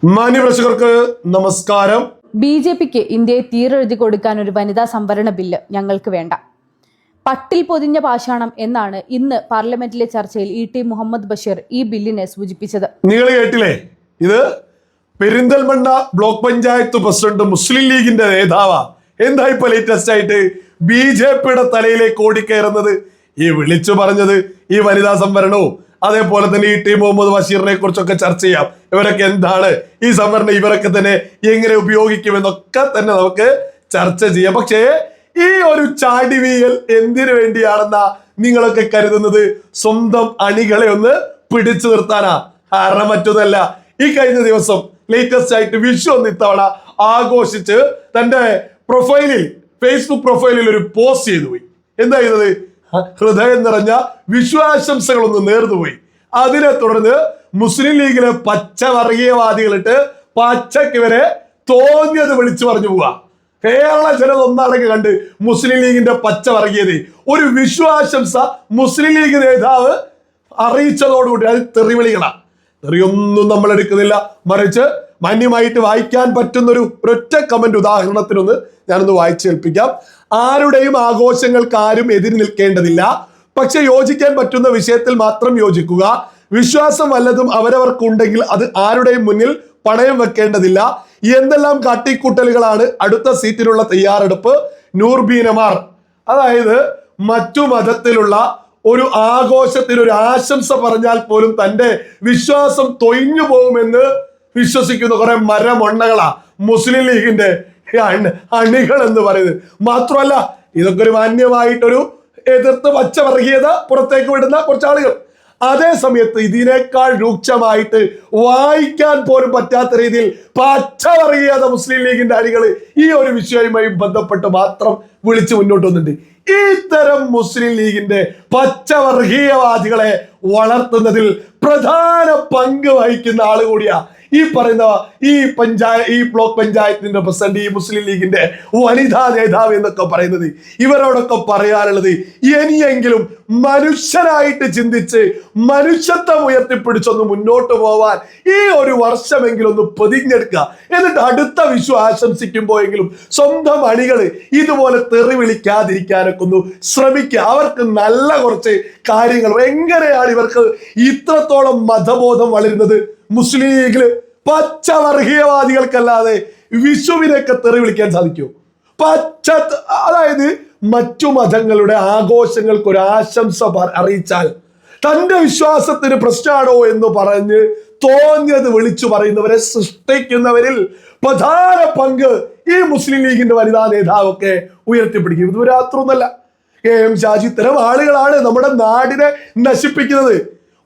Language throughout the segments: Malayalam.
മാന്യപ്രേക്ഷകർക്ക് നമസ്കാരം. ബി.ജെ.പിക്ക് ഇന്ത്യയെ തീരെഴുതി കൊടുക്കാൻ ഒരു വനിതാ സംവരണ ബില്ല് ഞങ്ങൾക്ക് വേണ്ട. പട്ടിൽ പൊതിഞ്ഞ പാഷാണം എന്നാണ് ഇന്ന് പാർലമെന്റിലെ ചർച്ചയിൽ ഇ.ടി. മുഹമ്മദ് ബഷീർ ഈ ബില്ലിനെ സൂചിപ്പിച്ചത്. നിങ്ങൾ കേട്ടില്ലേ? ഇത് പെരിന്തൽമണ്ണ ബ്ലോക്ക് പഞ്ചായത്ത് പ്രസിഡന്റ് മുസ്ലിം ലീഗിന്റെ നേതാവാ. എന്താ ഇപ്പൊ ലേറ്റസ്റ്റ് ആയിട്ട് ബി.ജെ.പിയുടെ തലയിലേക്ക് ഓടിക്കയറുന്നത്? ഈ വിളിച്ചു പറഞ്ഞത് ഈ വനിതാ സംവരണവും അതേപോലെ തന്നെ ഇ.ടി. മുഹമ്മദ് ബഷീറിനെ കുറിച്ചൊക്കെ ചർച്ച ചെയ്യാം. ഇവരൊക്കെ എന്താണ് ഈ സംവരണം, ഇവരൊക്കെ തന്നെ എങ്ങനെ ഉപയോഗിക്കുമെന്നൊക്കെ തന്നെ നമുക്ക് ചർച്ച ചെയ്യാം. പക്ഷേ ഈ ഒരു ചാടിവീയൽ എന്തിനു വേണ്ടിയാണെന്നാ നിങ്ങളൊക്കെ കരുതുന്നത്? സ്വന്തം അണികളെ ഒന്ന് പിടിച്ചു നിർത്താനാ? കാരണം മറ്റൊന്നല്ല, ഈ കഴിഞ്ഞ ദിവസം ലേറ്റസ്റ്റ് ആയിട്ട് വിഷു ഒന്ന് ഇത്തവണ ആഘോഷിച്ച് തന്റെ ഫേസ്ബുക്ക് പ്രൊഫൈലിൽ ഒരു പോസ്റ്റ് ചെയ്തു പോയി. എന്താ ചെയ്തത്? ഹൃദയം നിറഞ്ഞ വിശ്വാശംസകളൊന്ന് നേർന്നുപോയി. അതിനെ തുടർന്ന് മുസ്ലിം ലീഗിലെ പച്ചവർഗീയവാദികളിട്ട് പച്ചക്ക് വരെ തോന്നിയത് വിളിച്ചു പറഞ്ഞു പോവാ. കേരള ജനത ഒന്നടങ്കം കണ്ട് മുസ്ലിം ലീഗിന്റെ പച്ചവർഗീയത ഒരു വിശ്വാശംസ മുസ്ലിം ലീഗ് നേതാവ് അറിയിച്ചതോടുകൂടി അത് തെറിവിളികളാ. തെറിയൊന്നും നമ്മൾ എടുക്കുന്നില്ല, മറിച്ച് മാന്യമായിട്ട് വായിക്കാൻ പറ്റുന്ന ഒരു ഒറ്റ കമന്റ് ഉദാഹരണത്തിനൊന്ന് ഞാനൊന്ന് വായിച്ചേൽപ്പിക്കാം. ആരുടെയും ആഘോഷങ്ങൾക്ക് ആരും എതിര് നിൽക്കേണ്ടതില്ല, പക്ഷെ യോജിക്കാൻ പറ്റുന്ന വിഷയത്തിൽ മാത്രം യോജിക്കുക. വിശ്വാസം വല്ലതും അവരവർക്കുണ്ടെങ്കിൽ അത് ആരുടെയും മുന്നിൽ പണയം വെക്കേണ്ടതില്ല. എന്തെല്ലാം കാട്ടിക്കൂട്ടലുകളാണ്! അടുത്ത സീറ്റിലുള്ള തയ്യാറെടുപ്പ്. നൂർബീനമാർ, അതായത് മറ്റു മതത്തിലുള്ള ഒരു ആഘോഷത്തിന് ഒരു ആശംസ പറഞ്ഞാൽ പോലും തന്റെ വിശ്വാസം തൊയ്ഞ്ഞു പോകുമെന്ന് വിശ്വസിക്കുന്ന കുറെ മരമൊണ്ണകളാ മുസ്ലിം ലീഗിന്റെ അണികൾ എന്ന് പറയുന്നത്. മാത്രമല്ല, ഇതൊക്കെ ഒരു മാന്യമായിട്ടൊരു എതിർത്ത് പച്ചവർഗീയത പുറത്തേക്ക് വിടുന്ന കുറച്ച് ആളുകൾ. അതേ സമയത്ത് ഇതിനേക്കാൾ രൂക്ഷമായിട്ട് വായിക്കാൻ പോലും പറ്റാത്ത രീതിയിൽ പച്ചവർഗീയത മുസ്ലിം ലീഗിന്റെ അണികൾ ഈ ഒരു വിഷയവുമായി ബന്ധപ്പെട്ട് മാത്രം വിളിച്ച് മുന്നോട്ട് വന്നിട്ടുണ്ട്. ഇത്തരം മുസ്ലിം ലീഗിന്റെ പച്ചവർഗീയവാദികളെ വളർത്തുന്നതിൽ പ്രധാന പങ്ക് വഹിക്കുന്ന ആള് കൂടിയാ ഈ പറയുന്ന ഈ ബ്ലോക്ക് പഞ്ചായത്തിന്റെ പ്രസിഡന്റ്, ഈ മുസ്ലിം ലീഗിന്റെ വനിതാ നേതാവ് എന്നൊക്കെ പറയുന്നത്. ഇവരോടൊക്കെ പറയാനുള്ളത്, ഇനിയെങ്കിലും മനുഷ്യനായിട്ട് ചിന്തിച്ച് മനുഷ്യത്വം ഉയർത്തിപ്പിടിച്ചൊന്ന് മുന്നോട്ട് പോവാൻ ഈ ഒരു വർഷമെങ്കിലും ഒന്ന് പൊതിഞ്ഞെടുക്കുക. എന്നിട്ട് അടുത്ത വിഷു ആശംസിക്കുമ്പോഴെങ്കിലും സ്വന്തം അണികള് ഇതുപോലെ തെറി വിളിക്കാതിരിക്കാനൊക്കെ ഒന്ന് ശ്രമിക്കുക. അവർക്ക് നല്ല കുറച്ച് കാര്യങ്ങൾ, എങ്ങനെയാണ് ഇവർക്ക് ഇത്രത്തോളം മതബോധം വളരുന്നത്? മുസ്ലിം ലീഗില് പച്ചവർഗീയവാദികൾക്കല്ലാതെ വിഷുവിനൊക്കെ തെറി വിളിക്കാൻ സാധിക്കൂ? അതായത് മറ്റു മതങ്ങളുടെ ആഘോഷങ്ങൾക്ക് ഒരു ആശംസ അറിയിച്ചാൽ തന്റെ വിശ്വാസത്തിന് പ്രശ്നമാണോ എന്ന് പറഞ്ഞ് തോന്നിയത് വിളിച്ചു പറയുന്നവരെ സൃഷ്ടിക്കുന്നവരിൽ പ്രധാന പങ്ക് ഈ മുസ്ലിം ലീഗിന്റെ വനിതാ നേതാവൊക്കെ ഉയർത്തിപ്പിടിക്കും. ഇത് രാത്രമൊന്നല്ല, KM ഷാജി ഇത്തരം ആളുകളാണ് നമ്മുടെ നാടിനെ നശിപ്പിക്കുന്നത്.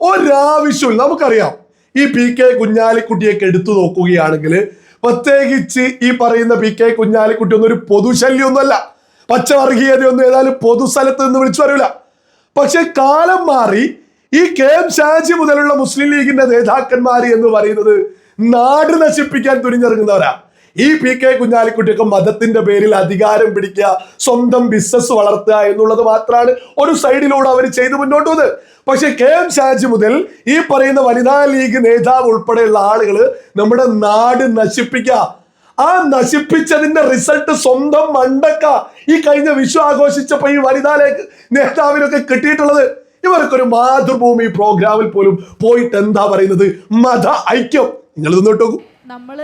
ഒരാവശ്യമില്ല. നമുക്കറിയാം, ഈ PK കുഞ്ഞാലിക്കുട്ടിയൊക്കെ എടുത്തു നോക്കുകയാണെങ്കിൽ, പ്രത്യേകിച്ച് ഈ പറയുന്ന PK കുഞ്ഞാലിക്കുട്ടി ഒന്നും ഒരു പൊതുശല്യമൊന്നുമല്ല, പച്ചവർഗീയതയൊന്നും ഏതായാലും പൊതുസ്ഥലത്ത് നിന്ന് വിളിച്ചു വരില്ല. പക്ഷെ കാലം മാറി ഈ KM ഷാജി മുതലുള്ള മുസ്ലിം ലീഗിന്റെ നേതാക്കന്മാർ എന്ന് പറയുന്നത് നാട് നശിപ്പിക്കാൻ തുനിഞ്ഞിറങ്ങുന്നവരാ. ഈ PK കുഞ്ഞാലിക്കുട്ടിയൊക്കെ മതത്തിന്റെ പേരിൽ അധികാരം പിടിക്കുക, സ്വന്തം ബിസിനസ് വളർത്തുക എന്നുള്ളത് മാത്രമാണ് ഒരു സൈഡിലൂടെ അവർ ചെയ്ത് മുന്നോട്ട് വന്നത്. പക്ഷെ KM ഷാജി മുതൽ ഈ പറയുന്ന വനിതാ ലീഗ് നേതാവ് ഉൾപ്പെടെയുള്ള ആളുകൾ നമ്മുടെ നാട് നശിപ്പിക്കുക. ആ നശിപ്പിച്ചതിന്റെ റിസൾട്ട് സ്വന്തം മണ്ടക്ക ഈ കഴിഞ്ഞ വിഷു ആഘോഷിച്ചപ്പോ ഈ വനിതാ നേതാവിനൊക്കെ കിട്ടിയിട്ടുള്ളത്. ഇവർക്കൊരു മാതൃഭൂമി പ്രോഗ്രാമിൽ പോലും പോയിട്ട് എന്താ പറയുന്നത്? മത ഐക്യം. നിങ്ങൾ ഇതൊന്നിട്ടു. നമ്മൾ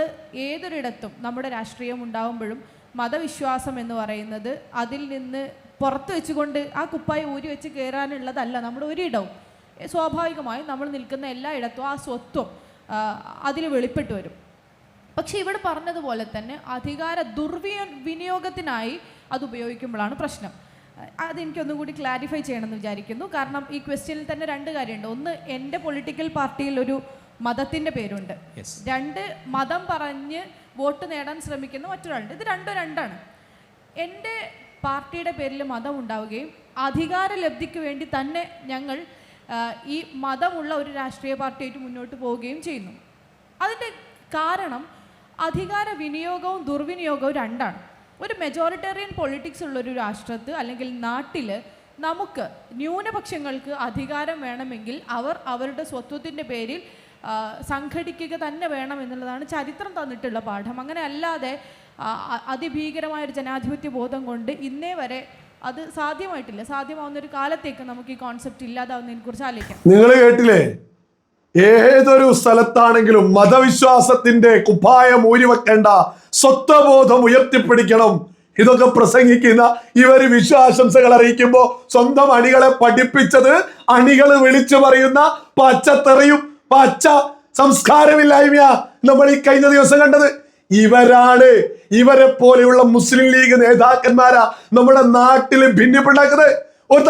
ഏതൊരിടത്തും നമ്മുടെ രാഷ്ട്രീയം ഉണ്ടാകുമ്പോഴും മതവിശ്വാസം എന്ന് പറയുന്നത് അതിൽ നിന്ന് പുറത്ത് വെച്ചുകൊണ്ട് ആ കുപ്പായി ഊരി വെച്ച് കയറാനുള്ളതല്ല നമ്മുടെ ഒരിടവും. സ്വാഭാവികമായും നമ്മൾ നിൽക്കുന്ന എല്ലായിടത്തും ആ സ്വത്വം അതിൽ വെളിപ്പെട്ട് വരും. പക്ഷെ ഇവിടെ പറഞ്ഞതുപോലെ തന്നെ അധികാര വിനിയോഗത്തിനായി അത് ഉപയോഗിക്കുമ്പോഴാണ് പ്രശ്നം. അതെനിക്കൊന്നും കൂടി ക്ലാരിഫൈ ചെയ്യണമെന്ന് വിചാരിക്കുന്നു. കാരണം ഈ ക്വസ്റ്റ്യനിൽ തന്നെ രണ്ട് കാര്യമുണ്ട്. ഒന്ന്, എൻ്റെ പൊളിറ്റിക്കൽ പാർട്ടിയിൽ ഒരു മതത്തിൻ്റെ പേരുണ്ട്. രണ്ട്, മതം പറഞ്ഞ് വോട്ട് നേടാൻ ശ്രമിക്കുന്ന മറ്റൊരാളുണ്ട്. ഇത് രണ്ടും രണ്ടാണ്. എൻ്റെ പാർട്ടിയുടെ പേരിൽ മതം ഉണ്ടാവുകയും അധികാര ലബ്ധിക്ക് വേണ്ടി തന്നെ ഞങ്ങൾ ഈ മതമുള്ള ഒരു രാഷ്ട്രീയ പാർട്ടിയായിട്ട് മുന്നോട്ട് പോവുകയും ചെയ്യുന്നു. അതിൻ്റെ കാരണം അധികാര വിനിയോഗവും ദുർവിനിയോഗവും രണ്ടാണ്. ഒരു മെജോറിറ്റേറിയൻ പൊളിറ്റിക്സ് ഉള്ളൊരു രാഷ്ട്രത്ത് അല്ലെങ്കിൽ നാട്ടിൽ നമുക്ക് ന്യൂനപക്ഷങ്ങൾക്ക് അധികാരം വേണമെങ്കിൽ അവർ അവരുടെ സ്വത്വത്തിൻ്റെ പേരിൽ സംഘടിക്കുക തന്നെ വേണം എന്നുള്ളതാണ് ചരിത്രം തന്നിട്ടുള്ള പാഠം. അങ്ങനെ അല്ലാതെ അതിഭീകരമായൊരു ജനാധിപത്യ ബോധം കൊണ്ട് ഇന്നേ വരെ അത് സാധ്യമായിട്ടില്ല. സാധ്യമാവുന്ന ഒരു കാലത്തേക്ക് നമുക്ക് ഈ കോൺസെപ്റ്റ് ഇല്ലാതാവുന്നതിനെ കുറിച്ച് ആലോചിക്കാം. നിങ്ങൾ കേട്ടില്ലേ, ഏതൊരു സ്ഥലത്താണെങ്കിലും മതവിശ്വാസത്തിന്റെ കുപ്പായം ഊരിവെക്കേണ്ട, സ്വത്വബോധം ഉയർത്തിപ്പിടിക്കണം. ഇതൊക്കെ പ്രസംഗിക്കുന്ന ഇവര് വിശ്വാസംസകൾ അറിയിക്കുമ്പോ സ്വന്തം അണികളെ പഠിപ്പിച്ചത് അണികൾ വിളിച്ചു പറയുന്ന പച്ചത്തെറിയും പച്ച സംസ്കാരമില്ലായ്മ നമ്മൾ ഈ കഴിഞ്ഞ ദിവസം കണ്ടത്. ഇവരെ പോലെയുള്ള മുസ്ലിം ലീഗ് നേതാക്കന്മാരാ നമ്മുടെ നാട്ടിൽ ഭിന്നിപ്പുണ്ടാക്കുന്നത്. ഒരു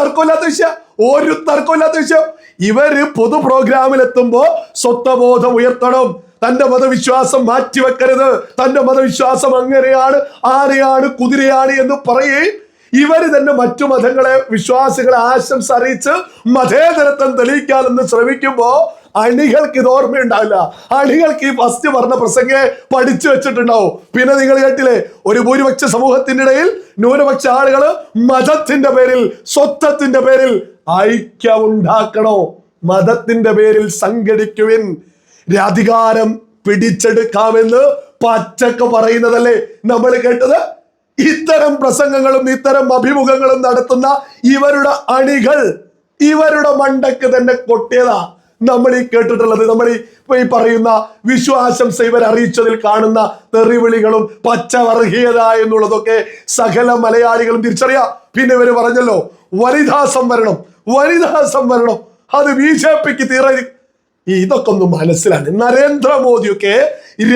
തർക്കമില്ലാത്ത വിഷയം. ഇവര് പൊതു പ്രോഗ്രാമിൽ എത്തുമ്പോ സ്വത്വബോധം ഉയർത്തണം. തന്റെ മതവിശ്വാസം മാറ്റിവെക്കരുത്, തന്റെ മതവിശ്വാസം അങ്ങനെയാണ്, ആനയാണ്, കുതിരയാണ് എന്ന് പറയേ ഇവര് തന്നെ മറ്റു മതങ്ങളെ വിശ്വാസികളെ ആശംസ അറിയിച്ച് മതേതരത്വം തെളിയിക്കാനെന്ന് ശ്രമിക്കുമ്പോ അണികൾക്ക് ഇത് ഓർമ്മയുണ്ടാവില്ല. അണികൾക്ക് ഈ ഫസ്റ്റ് പറഞ്ഞ പ്രസംഗം പഠിച്ചു വെച്ചിട്ടുണ്ടാവും. പിന്നെ നിങ്ങൾ കേട്ടില്ലേ, ഒരു ഭൂരിപക്ഷ സമൂഹത്തിന്റെ ഇടയിൽ ന്യൂനപക്ഷ ആളുകള് മതത്തിന്റെ പേരിൽ, സ്വത്വത്തിന്റെ പേരിൽ ഐക്യമുണ്ടാക്കണോ, മതത്തിന്റെ പേരിൽ സംഘടിക്കുവിൻ, അധികാരം പിടിച്ചെടുക്കാമെന്ന് പച്ചക്ക് പറയുന്നതല്ലേ നമ്മൾ കേട്ടത്. ഇത്തരം പ്രസംഗങ്ങളും ഇത്തരം അഭിമുഖങ്ങളും നടത്തുന്ന ഇവരുടെ അണികൾ ഇവരുടെ മണ്ടക്ക് തന്നെ കൊട്ടിയതാ നമ്മൾ ഈ കേട്ടിട്ടുള്ളത്. നമ്മൾ ഈ പറയുന്ന വിശ്വാസംസ ഇവർ അറിയിച്ചതിൽ കാണുന്ന തെറിവിളികളും പച്ചവർഗീയത എന്നുള്ളതൊക്കെ സകല മലയാളികളും തിരിച്ചറിയാം. പിന്നെ ഇവര് പറഞ്ഞല്ലോ വനിതാ സംവരണം, അത് BJPക്ക് തീരെ. ഇതൊക്കെ ഒന്ന് മനസ്സിലാണ്. നരേന്ദ്രമോദിയൊക്കെ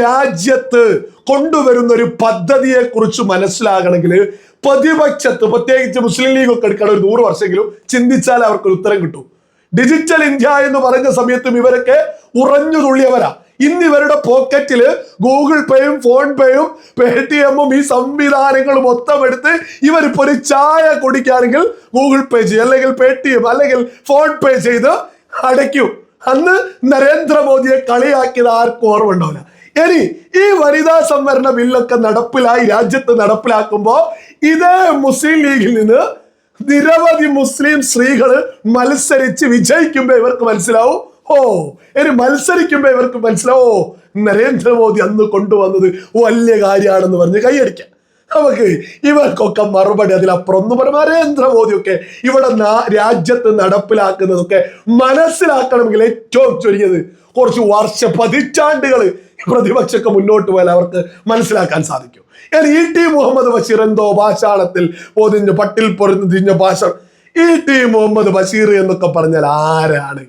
രാജ്യത്ത് കൊണ്ടുവരുന്ന ഒരു പദ്ധതിയെ കുറിച്ച് മനസ്സിലാകണമെങ്കിൽ പ്രതിപക്ഷത്ത്, പ്രത്യേകിച്ച് മുസ്ലിം ലീഗ് ഒക്കെ എടുക്കണം, ഒരു 100 വർഷമെങ്കിലും ചിന്തിച്ചാൽ അവർക്കൊരു ഉത്തരം കിട്ടും. ഡിജിറ്റൽ ഇന്ത്യ എന്ന് പറഞ്ഞ സമയത്തും ഇവരൊക്കെ ഉറഞ്ഞു തുള്ളിയവരാ. ഇന്ന് ഇവരുടെ പോക്കറ്റില് ഗൂഗിൾ പേയും ഫോൺ പേയും പേടിഎമ്മും ഈ സംവിധാനങ്ങൾ മൊത്തം എടുത്ത് ഇവരിപ്പോ ഒരു ചായ കുടിക്കുകയാണെങ്കിൽ ഗൂഗിൾ പേ ചെയ്യും, അല്ലെങ്കിൽ പേടിഎം അല്ലെങ്കിൽ ഫോൺ പേ ചെയ്ത് അടയ്ക്കും. അന്ന് നരേന്ദ്രമോദിയെ കളിയാക്കിയത് ആർക്കും ഓർമ്മ ഉണ്ടാവില്ല. ഇനി ഈ വനിതാ സംവരണ ബില്ലൊക്കെ രാജ്യത്ത് നടപ്പിലാക്കുമ്പോ ഇതേ മുസ്ലിം ലീഗിൽ നിന്ന് നിരവധി മുസ്ലിം സ്ത്രീകള് മത്സരിച്ച് വിജയിക്കുമ്പോ ഇവർക്ക് മനസ്സിലാവും, നരേന്ദ്രമോദി അന്ന് കൊണ്ടുവന്നത് വലിയ കാര്യമാണെന്ന് പറഞ്ഞ് കൈയടിക്കാം. നമുക്ക് ഇവർക്കൊക്കെ മറുപടി അതിലപ്പുറം ഒന്നും പറയാം. നരേന്ദ്രമോദിയൊക്കെ ഇവിടെ രാജ്യത്ത് നടപ്പിലാക്കുന്നതൊക്കെ മനസ്സിലാക്കണമെങ്കിൽ ഏറ്റവും ചുരുങ്ങിയത് കുറച്ച് പതിറ്റാണ്ടുകൾ പ്രതിപക്ഷമൊക്കെ മുന്നോട്ട് പോയാൽ അവർക്ക് മനസ്സിലാക്കാൻ സാധിക്കും. ഇ.ടി. മുഹമ്മദ് ബഷീർ എന്തോ ഭാഷാളത്തിൽ പട്ടിൽ പൊറിഞ്ഞ ഭാഷ. ഇ.ടി. മുഹമ്മദ് ബഷീർ എന്നൊക്കെ പറഞ്ഞാൽ ആരാണ്?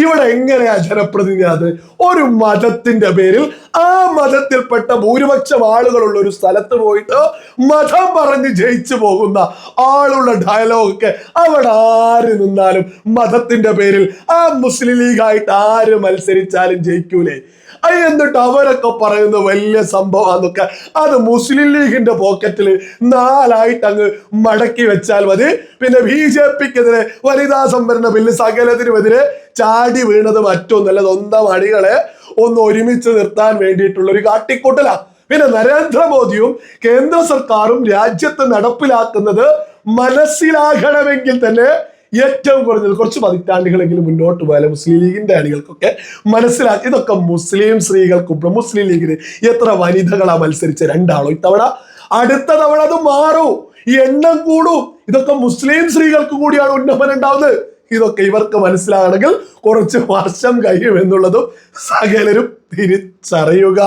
ഇവിടെ എങ്ങനെയാ ജനപ്രതിനിധി? അത് ഒരു മതത്തിന്റെ പേരിൽ ആ മതത്തിൽപ്പെട്ട ഭൂരിപക്ഷം ആളുകളുള്ള ഒരു സ്ഥലത്ത് പോയിട്ട് മതം പറഞ്ഞ് ജയിച്ചു പോകുന്ന ആളുള്ള ഡയലോഗൊക്കെ അവിടെ ആര് നിന്നാലും മതത്തിന്റെ പേരിൽ ആ മുസ്ലിം ലീഗായിട്ട് ആര് മത്സരിച്ചാലും ജയിക്കൂലേ? എന്നിട്ട് അവരൊക്കെ പറയുന്ന വലിയ സംഭവമാന്നൊക്കെ അത് മുസ്ലിം ലീഗിന്റെ പോക്കറ്റിൽ 4 ആയിട്ട് അങ്ങ് മടക്കി വെച്ചാൽ മതി. പിന്നെ BJPക്കെതിരെ വനിതാ സംവരണ ബില്ല് സകലത്തിനുമെതിരെ ചാടി വീണത് മറ്റൊന്നല്ല, സ്വന്തം അണികളെ ഒന്ന് ഒരുമിച്ച് നിർത്താൻ വേണ്ടിയിട്ടുള്ള ഒരു കാട്ടിക്കൂട്ടലാ. പിന്നെ നരേന്ദ്രമോദിയും കേന്ദ്ര സർക്കാരും രാജ്യത്ത് നടപ്പിലാക്കുന്നത് മനസ്സിലാകണമെങ്കിൽ തന്നെ ഏറ്റവും കുറഞ്ഞത് കുറച്ച് പതിറ്റാണ്ടുകളെങ്കിലും മുന്നോട്ട് പോയാലും മുസ്ലിം ലീഗിന്റെ അണികൾക്കൊക്കെ മനസ്സിലാക്കി. ഇതൊക്കെ മുസ്ലിം സ്ത്രീകൾക്കും മുസ്ലിം ലീഗിന് എത്ര വനിതകളാ മത്സരിച്ച 2 ആളോ ഇത്തവണ, അടുത്ത തവണ അത് മാറും, ഈ എണ്ണം കൂടും. ഇതൊക്കെ മുസ്ലിം സ്ത്രീകൾക്ക് കൂടിയാണ് ഉന്നമനം ഉണ്ടാവുന്നത്. ഇതൊക്കെ ഇവർക്ക് മനസ്സിലാകണമെങ്കിൽ കുറച്ച് വർഷം കഴിയും എന്നുള്ളതും സകലരും തിരിച്ചറിയുക.